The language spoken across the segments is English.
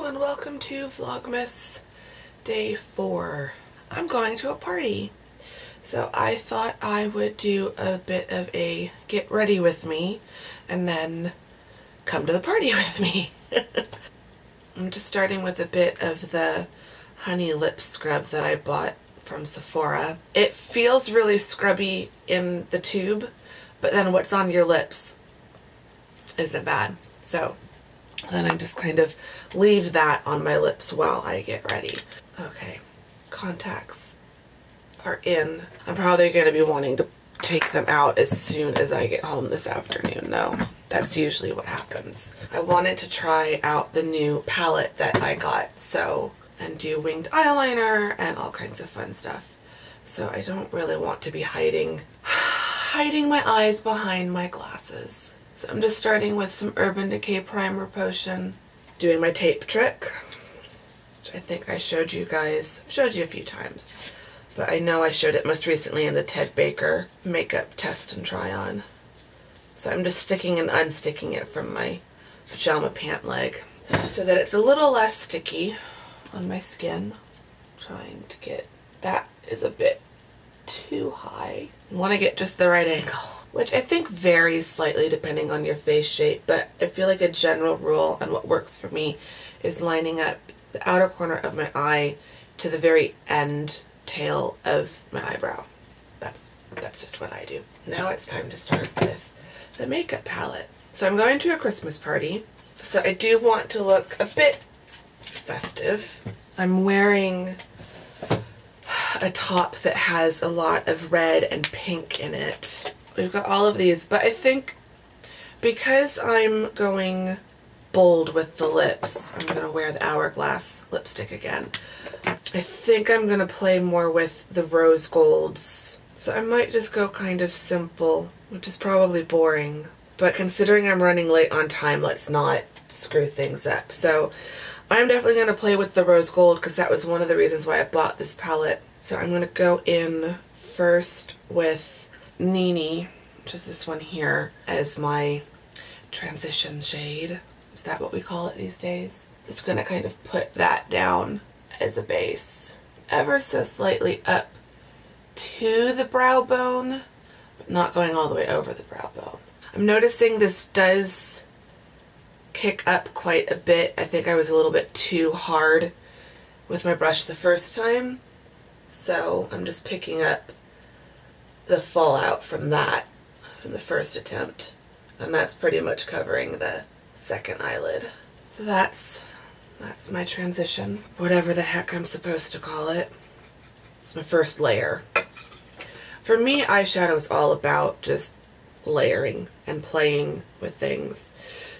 and welcome to Vlogmas Day 4. I'm going to a party. So I thought I would do a bit of a get ready with me and then come to the party with me. I'm just starting with a bit of the honey lip scrub that I bought from Sephora. It feels really scrubby in the tube, but then what's on your lips isn't bad. So then I just kind of leave that on my lips while I get ready. Okay, contacts are in. I'm probably going to be wanting to take them out as soon as I get home this afternoon. No, that's usually what happens. I wanted to try out the new palette that I got, and do winged eyeliner and all kinds of fun stuff. So I don't really want to be hiding my eyes behind my glasses. So I'm just starting with some Urban Decay Primer Potion, doing my tape trick, which I think I showed you guys. I've showed you a few times, but I know I showed it most recently in the Ted Baker makeup test and try on. So I'm just sticking and unsticking it from my pajama pant leg so that it's a little less sticky on my skin. Trying to get, that is a bit too high. I want to get just the right angle, which I think varies slightly depending on your face shape, but I feel like a general rule and what works for me is lining up the outer corner of my eye to the very end tail of my eyebrow. That's just what I do. Now it's time to start with the makeup palette. So I'm going to a Christmas party, so I do want to look a bit festive. I'm wearing a top that has a lot of red and pink in it. We've got all of these, but I think because I'm going bold with the lips, I'm going to wear the Hourglass lipstick again. I think I'm going to play more with the rose golds. So I might just go kind of simple, which is probably boring. But considering I'm running late on time, let's not screw things up. So I'm definitely going to play with the rose gold because that was one of the reasons why I bought this palette. So I'm going to go in first with Nini, which is this one here, as my transition shade. Is that what we call it these days? Just going to kind of put that down as a base, ever so slightly up to the brow bone, but not going all the way over the brow bone. I'm noticing this does kick up quite a bit. I think I was a little bit too hard with my brush the first time, so I'm just picking up the fallout from that from the first attempt, and that's pretty much covering the second eyelid. So that's my transition, whatever the heck I'm supposed to call it. It's my first layer. For me, eyeshadow is all about just layering and playing with things.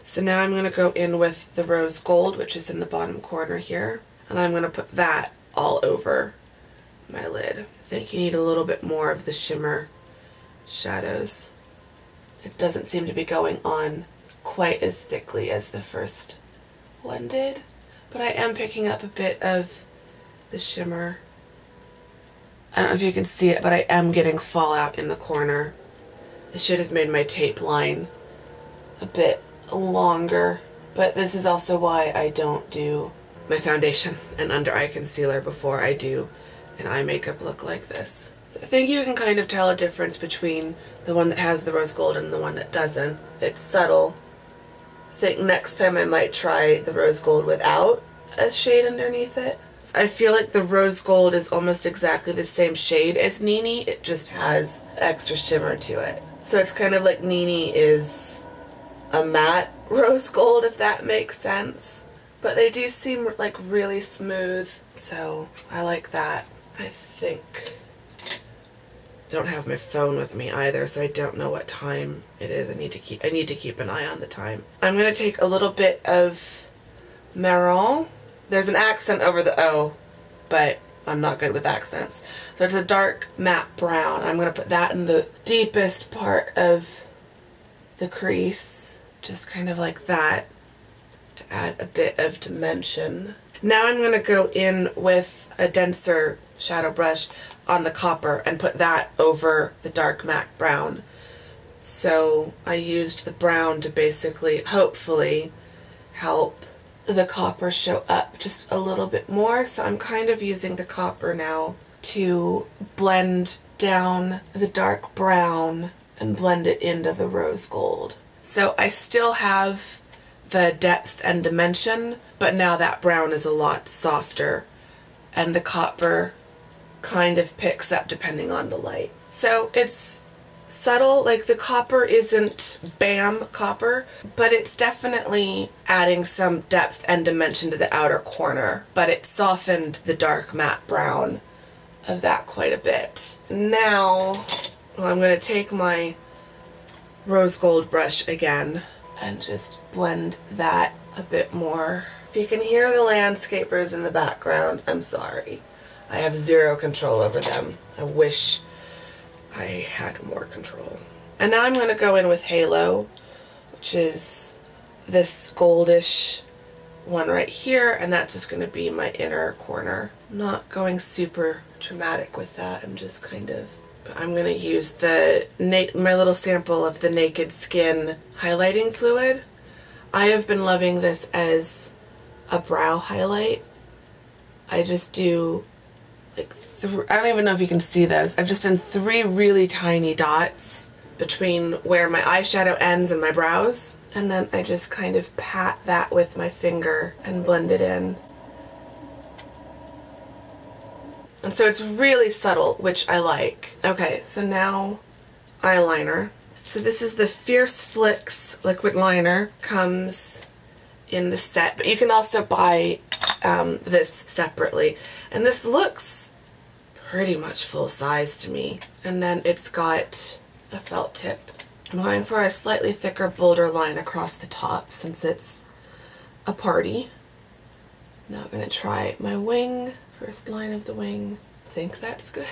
So now I'm going to go in with the rose gold, which is in the bottom corner here, and I'm going to put that all over my lid. I think you need a little bit more of the shimmer shadows. It doesn't seem to be going on quite as thickly as the first one did, but I am picking up a bit of the shimmer. I don't know if you can see it, but I am getting fallout in the corner. I should have made my tape line a bit longer, but this is also why I don't do my foundation and under eye concealer before I do an eye makeup look like this. So I think you can kind of tell a difference between the one that has the rose gold and the one that doesn't. It's subtle. I think next time I might try the rose gold without a shade underneath it. I feel like the rose gold is almost exactly the same shade as Nini, it just has extra shimmer to it. So it's kind of like Nini is a matte rose gold, if that makes sense. But they do seem like really smooth, so I like that. I think don't have my phone with me either, so I don't know what time it is. I need to keep an eye on the time. I'm gonna take a little bit of Marron. There's an accent over the O, but I'm not good with accents. So it's a dark matte brown. I'm gonna put that in the deepest part of the crease, just kind of like that, to add a bit of dimension. Now I'm gonna go in with a denser shadow brush on the copper and put that over the dark matte brown. So I used the brown to basically, hopefully, help the copper show up just a little bit more. So I'm kind of using the copper now to blend down the dark brown and blend it into the rose gold. So I still have the depth and dimension, but now that brown is a lot softer and the copper kind of picks up depending on the light. So it's subtle, like the copper isn't bam copper, but it's definitely adding some depth and dimension to the outer corner, but it softened the dark matte brown of that quite a bit. Now, I'm going to take my rose gold brush again and just blend that a bit more. If you can hear the landscapers in the background, I'm sorry. I have zero control over them. I wish I had more control. And now I'm going to go in with Halo, which is this goldish one right here, and that's just going to be my inner corner. I'm not going super dramatic with that. I'm just kind of, I'm going to use my little sample of the Naked Skin highlighting fluid. I have been loving this as a brow highlight. I just do like I don't even know if you can see those. I've just done 3 really tiny dots between where my eyeshadow ends and my brows. And then I just kind of pat that with my finger and blend it in. And so it's really subtle, which I like. Okay, so now eyeliner. So this is the Fierce Flicks liquid liner. Comes in the set, but you can also buy this separately. And this looks pretty much full size to me. And then it's got a felt tip. I'm going for a slightly thicker, bolder line across the top since it's a party. Now I'm going to try my wing. First line of the wing. I think that's good.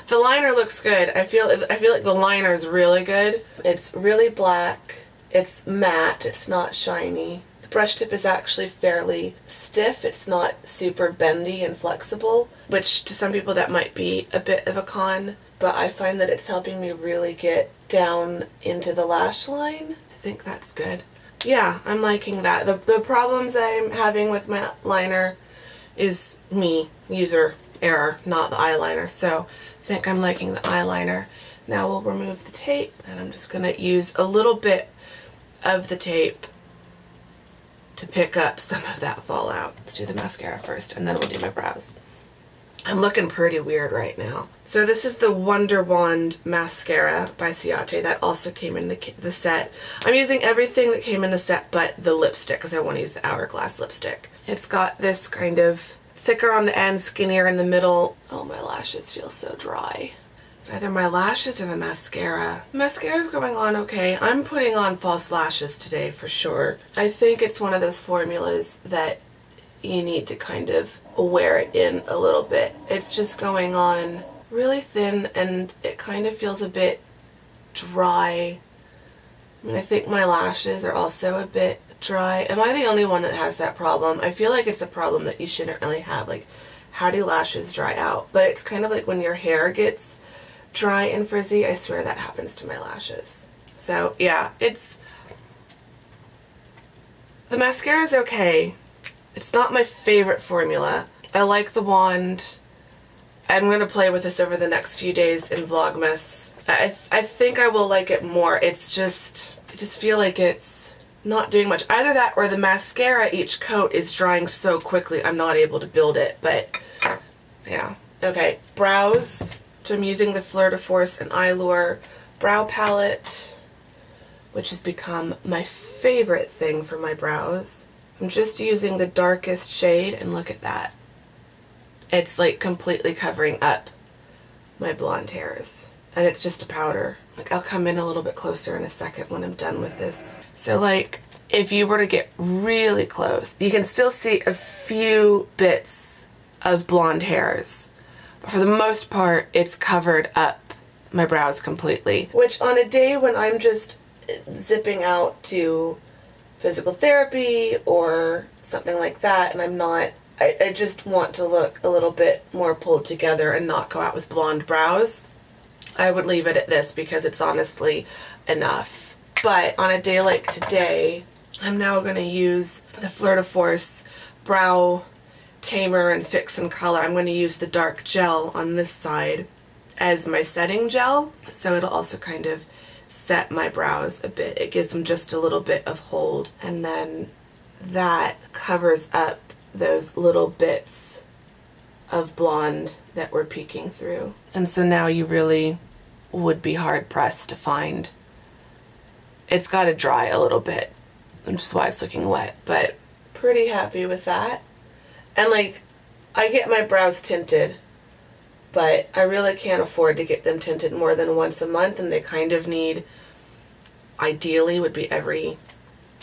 The liner looks good. I feel like the liner is really good. It's really black. It's matte. It's not shiny. The brush tip is actually fairly stiff. It's not super bendy and flexible, which to some people that might be a bit of a con, but I find that it's helping me really get down into the lash line. I think that's good. Yeah, I'm liking that. The problems I'm having with my liner is me, user error, not the eyeliner. So I think I'm liking the eyeliner. Now we'll remove the tape, and I'm just going to use a little bit of the tape to pick up some of that fallout. Let's do the mascara first, and then we'll do my brows. I'm looking pretty weird right now. So this is the Wonder Wand mascara by Ciate. That also came in the set. I'm using everything that came in the set but the lipstick because I want to use the Hourglass lipstick. It's got this kind of thicker on the end, skinnier in the middle. Oh, my lashes feel so dry. It's either my lashes or the mascara. Mascara's going on okay. I'm putting on false lashes today for sure. I think it's one of those formulas that you need to kind of wear it in a little bit. It's just going on really thin and it kind of feels a bit dry. I mean, I think my lashes are also a bit dry. Am I the only one that has that problem? I feel like it's a problem that you shouldn't really have. Like, how do lashes dry out? But it's kind of like when your hair gets dry and frizzy. I swear that happens to my lashes. So yeah, the mascara's okay. It's not my favorite formula. I like the wand. I'm going to play with this over the next few days in Vlogmas. I think I will like it more. I just feel like it's not doing much. Either that or the mascara, each coat is drying so quickly I'm not able to build it, but yeah. Okay, brows. So I'm using the Fleur de Force and Eyelure brow palette, which has become my favorite thing for my brows. I'm just using the darkest shade, and look at that. It's like completely covering up my blonde hairs. And it's just a powder. Like, I'll come in a little bit closer in a second when I'm done with this. So like, if you were to get really close, you can still see a few bits of blonde hairs. But for the most part, it's covered up my brows completely. Which on a day when I'm just zipping out to physical therapy or something like that, and I'm not, I just want to look a little bit more pulled together and not go out with blonde brows, I would leave it at this because it's honestly enough. But on a day like today, I'm now going to use the Fleur de Force Brow Tamer and Fix and Color. I'm going to use the dark gel on this side as my setting gel, so it'll also kind of set my brows a bit. It gives them just a little bit of hold, and then that covers up those little bits of blonde that were peeking through. And so now you really would be hard pressed to find. It's got to dry a little bit, which is why it's looking wet, but pretty happy with that. And like, I get my brows tinted, but I really can't afford to get them tinted more than once a month, and they kind of need, ideally would be every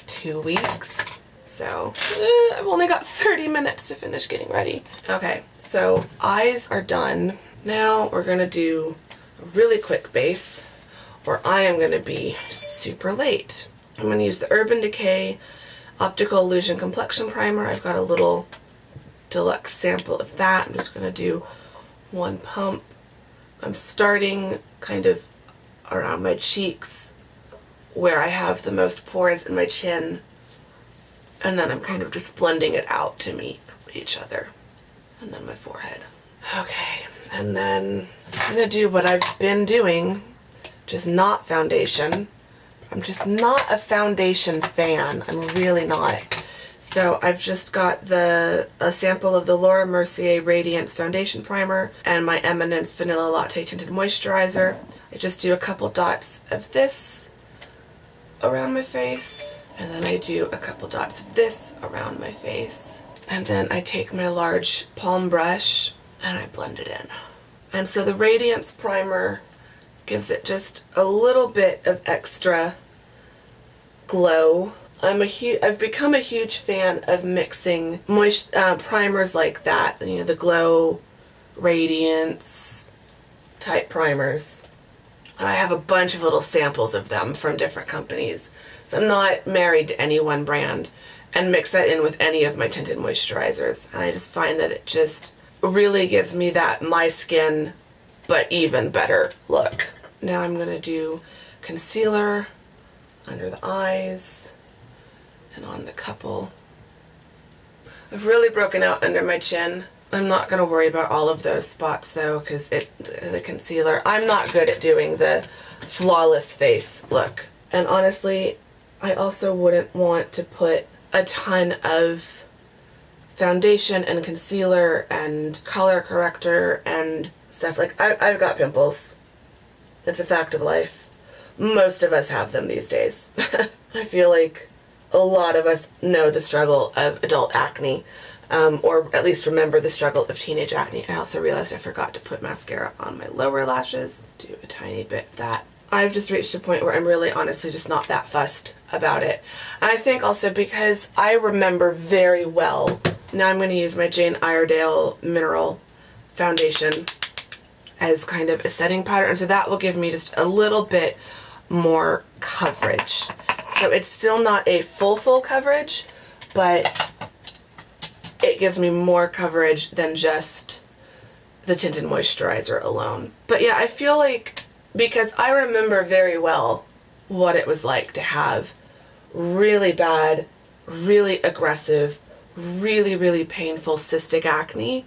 2 weeks. So I've only got 30 minutes to finish getting ready. Okay, so eyes are done. Now we're gonna do a really quick base, or I am gonna be super late. I'm gonna use the Urban Decay Optical Illusion Complexion Primer. I've got a little deluxe sample of that. I'm just going to do one pump. I'm starting kind of around my cheeks where I have the most pores in my chin, and then I'm kind of just blending it out to meet each other, and then my forehead. Okay, and then I'm going to do what I've been doing, just not foundation. I'm just not a foundation fan. I'm really not. So I've just got a sample of the Laura Mercier Radiance Foundation Primer and my Eminence Vanilla Latte Tinted Moisturizer. I just do a couple dots of this around my face, and then I do a couple dots of this around my face. And then I take my large palm brush and I blend it in. And so the Radiance Primer gives it just a little bit of extra glow. I've become a huge fan of mixing primers like that, you know, the Glow, Radiance type primers. I have a bunch of little samples of them from different companies, so I'm not married to any one brand, and mix that in with any of my tinted moisturizers, and I just find that it just really gives me that my skin but even better look. Now I'm going to do concealer under the eyes and on the couple. I've really broken out under my chin. I'm not going to worry about all of those spots though, because the concealer, I'm not good at doing the flawless face look. And honestly, I also wouldn't want to put a ton of foundation and concealer and color corrector and stuff. Like, I've got pimples. It's a fact of life. Most of us have them these days. I feel like a lot of us know the struggle of adult acne, or at least remember the struggle of teenage acne. I also realized I forgot to put mascara on my lower lashes. Do a tiny bit of that. I've just reached a point where I'm really honestly just not that fussed about it. And I think also because I remember very well, now I'm going to use my Jane Iredale Mineral Foundation as kind of a setting powder, and so that will give me just a little bit more coverage. So it's still not a full coverage, but it gives me more coverage than just the tinted moisturizer alone. But yeah, I feel like, because I remember very well what it was like to have really bad, really aggressive, really painful cystic acne,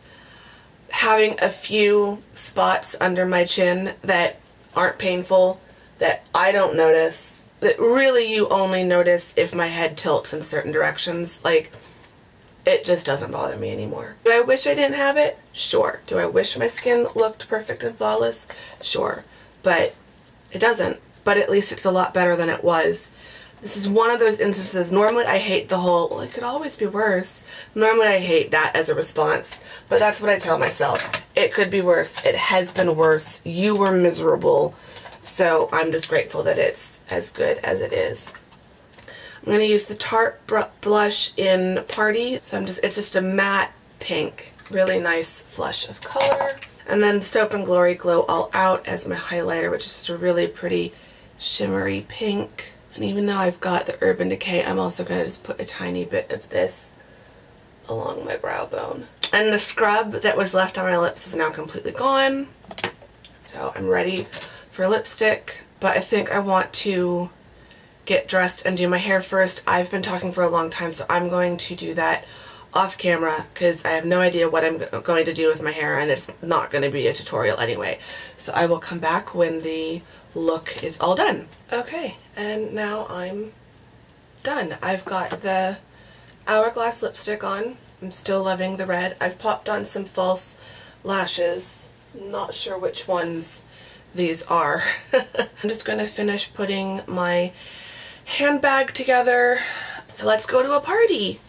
having a few spots under my chin that aren't painful, that I don't notice, that really you only notice if my head tilts in certain directions. Like, it just doesn't bother me anymore. Do I wish I didn't have it? Sure. Do I wish my skin looked perfect and flawless? Sure. But it doesn't. But at least it's a lot better than it was. This is one of those instances, normally I hate the whole, well, it could always be worse. Normally I hate that as a response, but that's what I tell myself. It could be worse. It has been worse. You were miserable. So I'm just grateful that it's as good as it is. I'm going to use the Tarte blush in Party. So it's just a matte pink. Really nice flush of color. And then Soap and Glory Glow All Out as my highlighter, which is just a really pretty shimmery pink. And even though I've got the Urban Decay, I'm also going to just put a tiny bit of this along my brow bone. And the scrub that was left on my lips is now completely gone. So I'm ready for lipstick, but I think I want to get dressed and do my hair first. I've been talking for a long time, so I'm going to do that off camera because I have no idea what I'm going to do with my hair, and it's not going to be a tutorial anyway. So I will come back when the look is all done. Okay, and now I'm done. I've got the Hourglass lipstick on. I'm still loving the red. I've popped on some false lashes. Not sure which ones these are. I'm just going to finish putting my handbag together. So let's go to a party.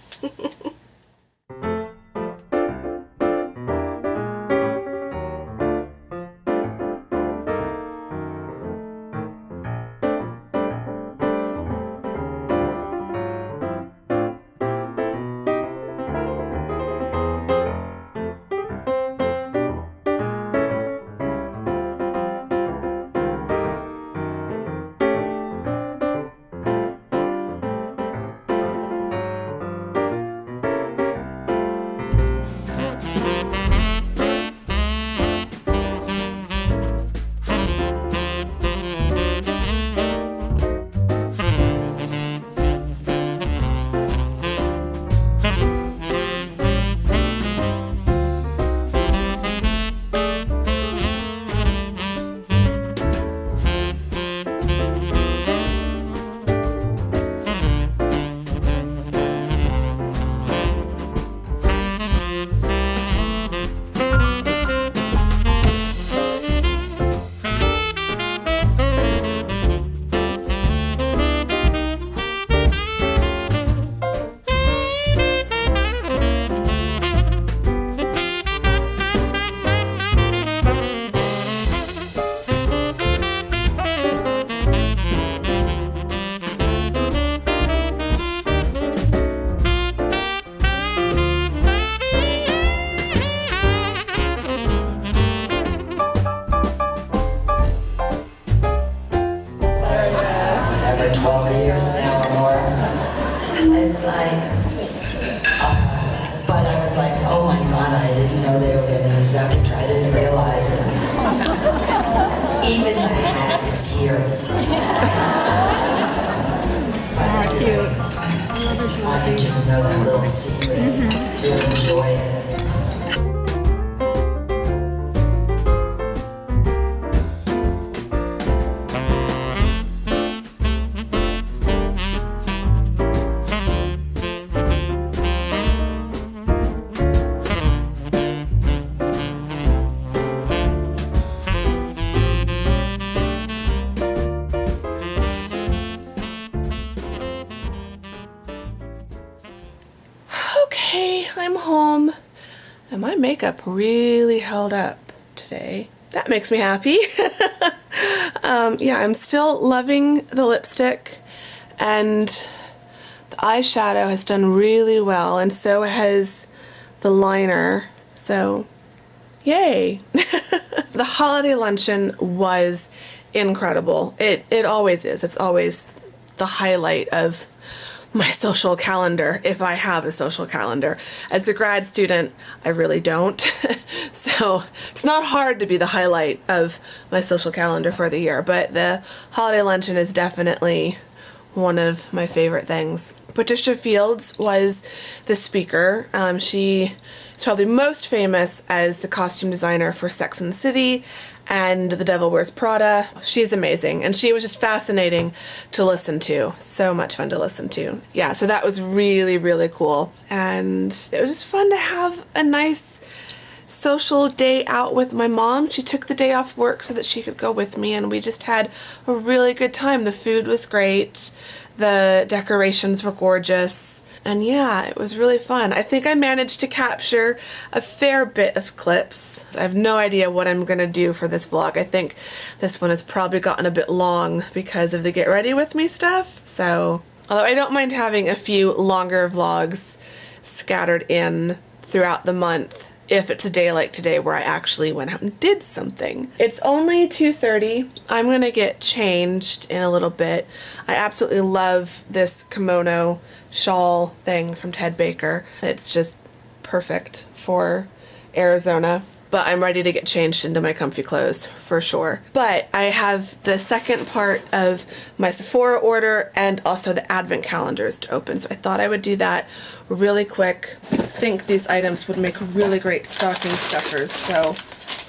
Wanted you to know that little secret to enjoy it. I'm home and my makeup really held up today. That makes me happy. Yeah, I'm still loving the lipstick, and the eyeshadow has done really well, and so has the liner, so yay. The holiday luncheon was incredible. It always is. It's always the highlight of my social calendar, if I have a social calendar. As a grad student, I really don't. So it's not hard to be the highlight of my social calendar for the year, but the holiday luncheon is definitely one of my favorite things. Patricia Fields was the speaker. She is probably most famous as the costume designer for Sex and the City and The Devil Wears Prada. She's amazing, and she was just fascinating to listen to. So much fun to listen to. Yeah, so that was really, really cool. And it was just fun to have a nice social day out with my mom. She took the day off work so that she could go with me, and we just had a really good time. The food was great. The decorations were gorgeous. And yeah, it was really fun. I think I managed to capture a fair bit of clips. I have no idea what I'm gonna do for this vlog. I think this one has probably gotten a bit long because of the get ready with me stuff. So, although I don't mind having a few longer vlogs scattered in throughout the month, if it's a day like today where I actually went out and did something. It's only 2:30. I'm gonna get changed in a little bit. I absolutely love this kimono shawl thing from Ted Baker. It's just perfect for Arizona. but I'm ready to get changed into my comfy clothes for sure. But I have the second part of my Sephora order and also the advent calendars to open, so I thought I would do that really quick. I think these items would make really great stocking stuffers, so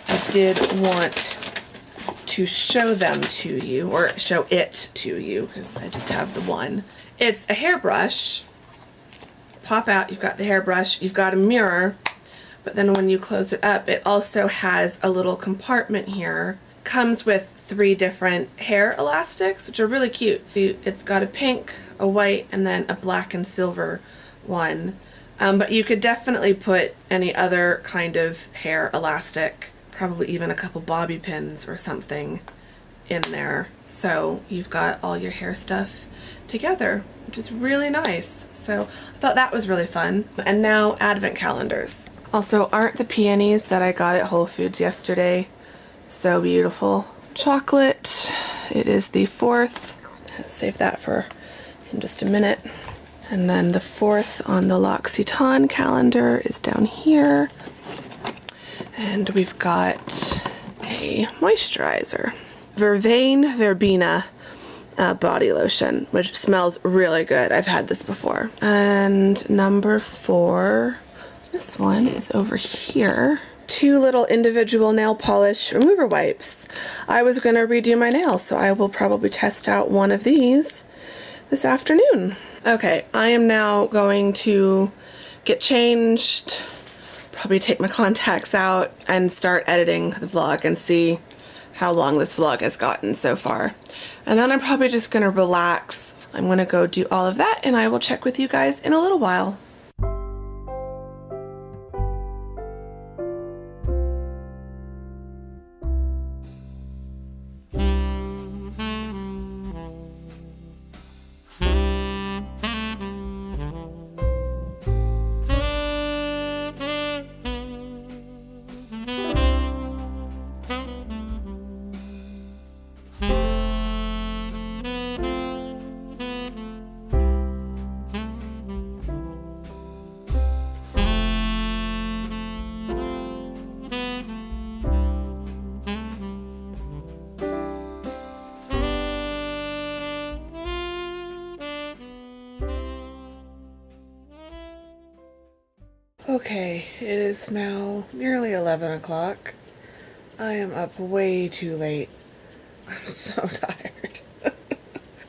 I did want to show them to you, or show it to you, because I just have the one. It's a hairbrush. Pop out, you've got the hairbrush, you've got a mirror, but then when you close it up, it also has a little compartment here. Comes with 3 different hair elastics, which are really cute. It's got a pink, a white, and then a black and silver one. But you could definitely put any other kind of hair elastic, probably even a couple bobby pins or something in there. So you've got all your hair stuff together, which is really nice. So I thought that was really fun. And now advent calendars. Also, aren't the peonies that I got at Whole Foods yesterday so beautiful? Chocolate. It is the 4th. Let's save that for in just a minute. And then the 4th on the L'Occitane calendar is down here. And we've got a moisturizer. Vervain Verbena body lotion, which smells really good. I've had this before. And number 4, this one is over here. 2 little individual nail polish remover wipes. I was going to redo my nails, so I will probably test out one of these this afternoon. Okay, I am now going to get changed, probably take my contacts out, and start editing the vlog and see how long this vlog has gotten so far. And then I'm probably just gonna relax. I'm gonna go do all of that, and I will check with you guys in a little while. Okay, it is now nearly 11 o'clock. I am up way too late. I'm so tired.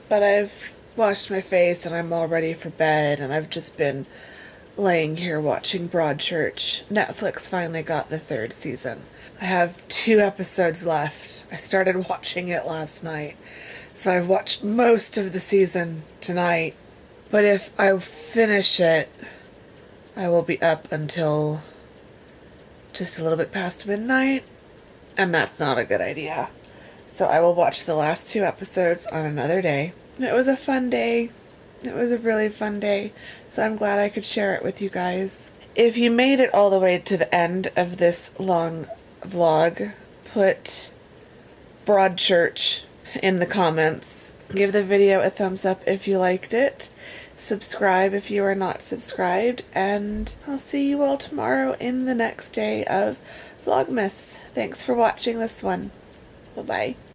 But I've washed my face and I'm all ready for bed, and I've just been laying here watching Broadchurch. Netflix finally got the 3rd season. I have 2 episodes left. I started watching it last night, so I've watched most of the season tonight. But if I finish it, I will be up until just a little bit past midnight, and that's not a good idea. So I will watch the last 2 episodes on another day. It was a fun day. It was a really fun day, so I'm glad I could share it with you guys. If you made it all the way to the end of this long vlog, put Broadchurch in the comments. Give the video a thumbs up if you liked it. Subscribe if you are not subscribed, and I'll see you all tomorrow in the next day of Vlogmas. Thanks for watching this one. Bye-bye.